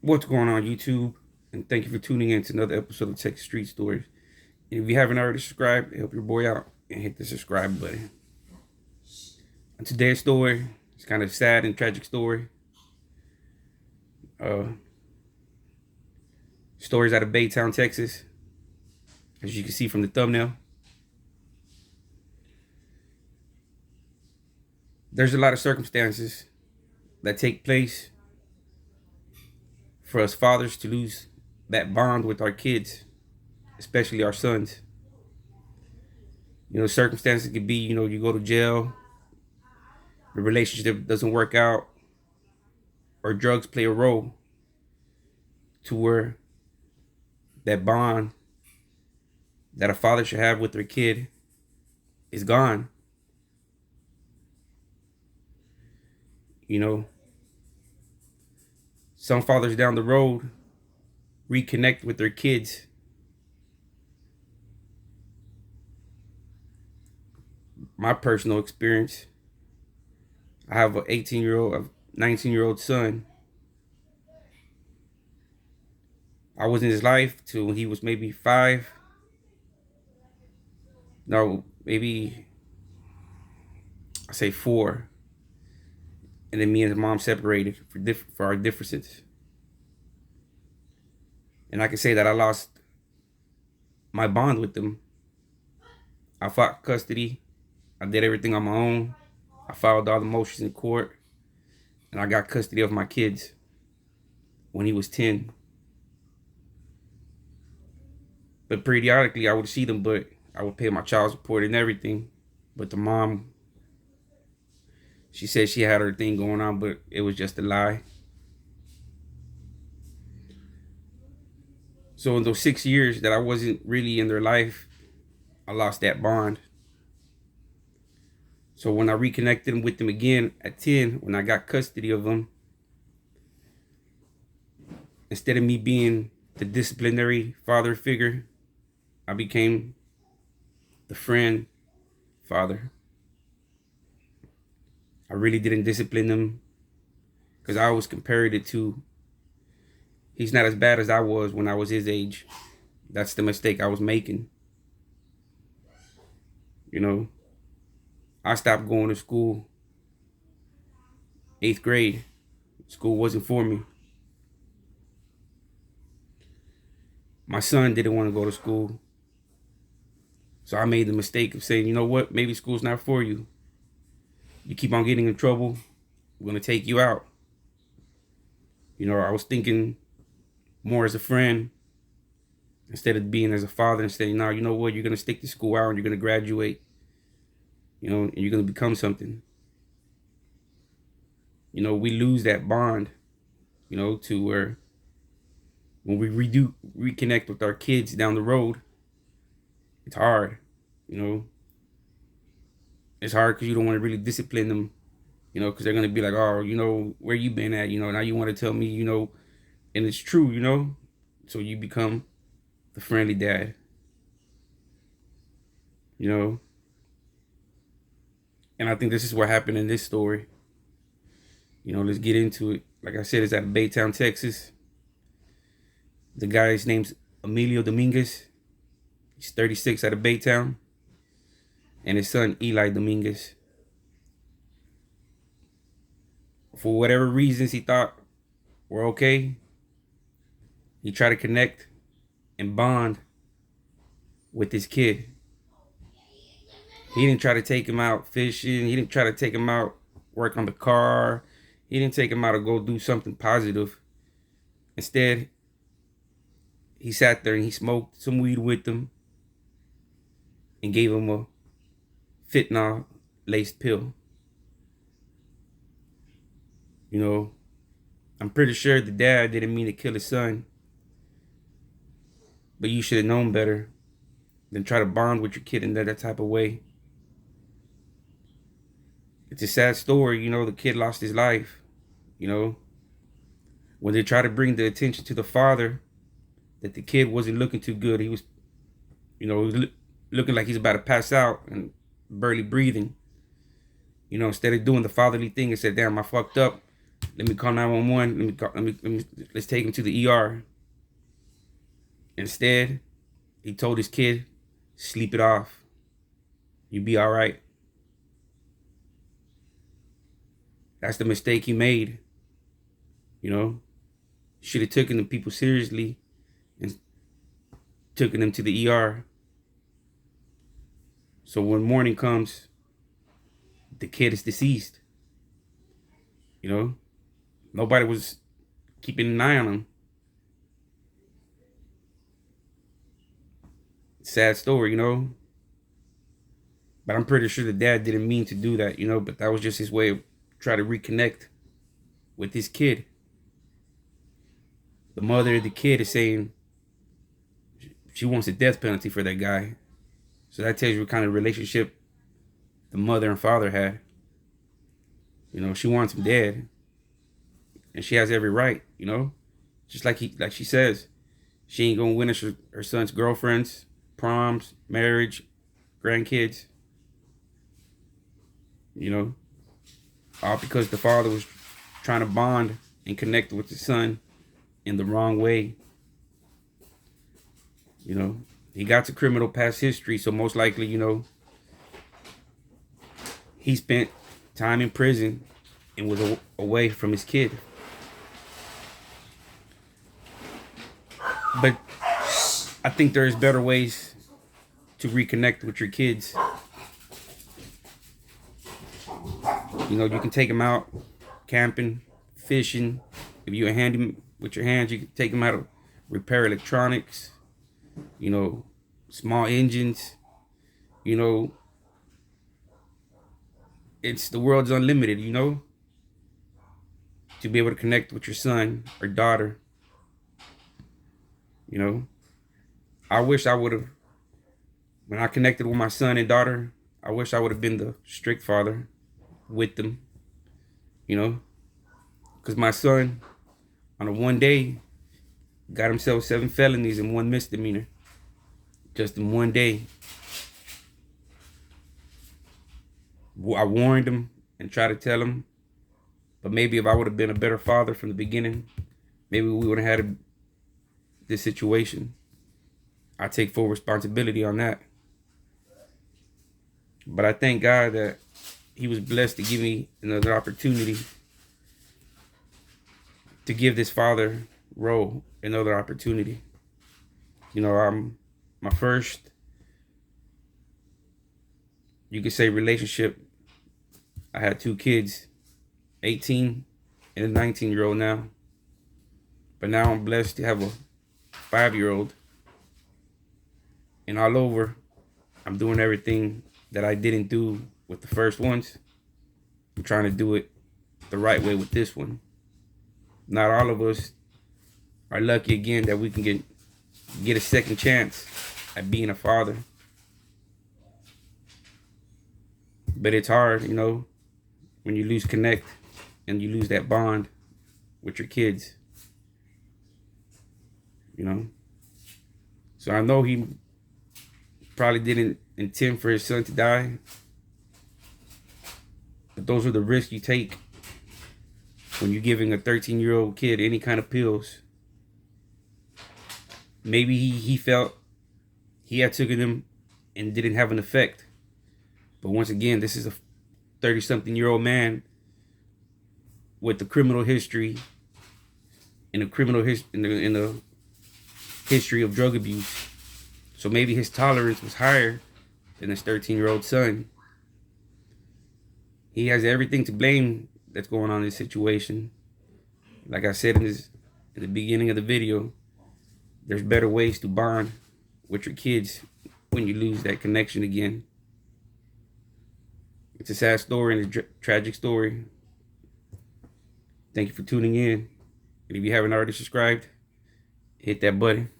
What's going on, YouTube? And thank you for tuning in to another episode of Texas Street Stories. And if you haven't already subscribed, help your boy out and hit the subscribe button. And today's story is kind of sad and tragic story. Uh, Stories out of Baytown, Texas, as you can see from the thumbnail. There's a lot of circumstances that take place for us fathers to lose that bond with our kids, especially our sons. Circumstances could be, you go to jail, the relationship doesn't work out, or drugs play a role to where that bond that a father should have with their kid is gone. Some fathers down the road reconnect with their kids. My personal experience, I have an 18-year-old, 19-year-old son. I was in his life till he was maybe 5. No, maybe I say 4. And then me and his mom separated for our differences. And I can say that I lost my bond with them. I fought custody. I did everything on my own. I filed all the motions in court. And I got custody of my kids when he was 10. But periodically I would see them, but I would pay my child support and everything. But the mom, she said she had her thing going on, but it was just a lie. So in those 6 years that I wasn't really in their life, I lost that bond. So when I reconnected with them again at 10, when I got custody of them, instead of me being the disciplinary father figure, I became the friend father. I really didn't discipline them because I always compared it to, he's not as bad as I was when I was his age. That's the mistake I was making. I stopped going to school 8th grade. School wasn't for me. My son didn't want to go to school. So I made the mistake of saying, you know what, maybe school's not for you. You keep on getting in trouble, we're going to take you out. I was thinking more as a friend instead of being as a father and saying, no, you know what, you're going to stick to school out and you're going to graduate, and you're going to become something. We lose that bond, to where when we reconnect with our kids down the road, it's hard, It's hard because you don't want to really discipline them, because they're going to be like, oh, where you been at, now you want to tell me, and it's true, so you become the friendly dad, and I think this is what happened in this story. Let's get into it. Like I said, it's out of Baytown, Texas. The guy's name's Emilio Dominguez. He's 36, out of Baytown. And his son, Eli Dominguez. For whatever reasons he thought were okay, he tried to connect and bond with his kid. He didn't try to take him out fishing. He didn't try to take him out work on the car. He didn't take him out to go do something positive. Instead, he sat there and he smoked some weed with them and gave him a fentanyl laced pill. I'm pretty sure the dad didn't mean to kill his son, but you should have known better than try to bond with your kid in that type of way. It's a sad story, the kid lost his life. When they try to bring the attention to the father that the kid wasn't looking too good, he was looking like he's about to pass out and barely breathing. Instead of doing the fatherly thing and said, damn, I fucked up. Let me call 911. Let's take him to the ER. Instead, he told his kid, sleep it off. You be all right. That's the mistake he made. You know, should have taken the people seriously and taken them to the ER. So when morning comes, the kid is deceased. You know, nobody was keeping an eye on him. Sad story, you know. But I'm pretty sure the dad didn't mean to do that, you know, but that was just his way of trying to reconnect with his kid. The mother of the kid is saying she wants a death penalty for that guy. So that tells you what kind of relationship the mother and father had. You know, she wants him dead. And she has every right, you know. Just like she says, she ain't gonna witness her son's girlfriends, proms, marriage, grandkids. You know, all because the father was trying to bond and connect with the son in the wrong way. You know, he got to criminal past history, so most likely, you know, he spent time in prison and was away from his kid. But I think there's better ways to reconnect with your kids. You know, you can take them out camping, fishing. If you're a handyman with your hands, you can take them out to repair electronics, you know, small engines. You know, the world's unlimited, you know, to be able to connect with your son or daughter. You know, I wish I would have, when I connected with my son and daughter, I wish I would have been the strict father with them, you know, because my son on a one day got himself 7 felonies and 1 misdemeanor just in one day. I warned him and tried to tell him, but maybe if I would have been a better father from the beginning, maybe we would have had this situation. I take full responsibility on that. But I thank God that he was blessed to give me another opportunity to give this father role another opportunity. You know, I'm my first, you could say, relationship. I had 2 kids, 18 and a 19-year-old now. But now I'm blessed to have a 5-year-old. And all over, I'm doing everything that I didn't do with the first ones. I'm trying to do it the right way with this one. Not all of us are lucky again that we can get a second chance at being a father. But it's hard, you know, when you lose connect and you lose that bond with your kids. You know? So I know he probably didn't intend for his son to die. But those are the risks you take when you're giving a 13-year-old kid any kind of pills. Maybe he felt he had taken them and didn't have an effect. But once again, this is a 30-something-year-old man with a criminal history and a in the history of drug abuse. So maybe his tolerance was higher than his 13-year-old son. He has everything to blame that's going on in this situation. Like I said in the beginning of the video, there's better ways to bond with your kids when you lose that connection again. It's a sad story and a tragic story. Thank you for tuning in. And if you haven't already subscribed, hit that button.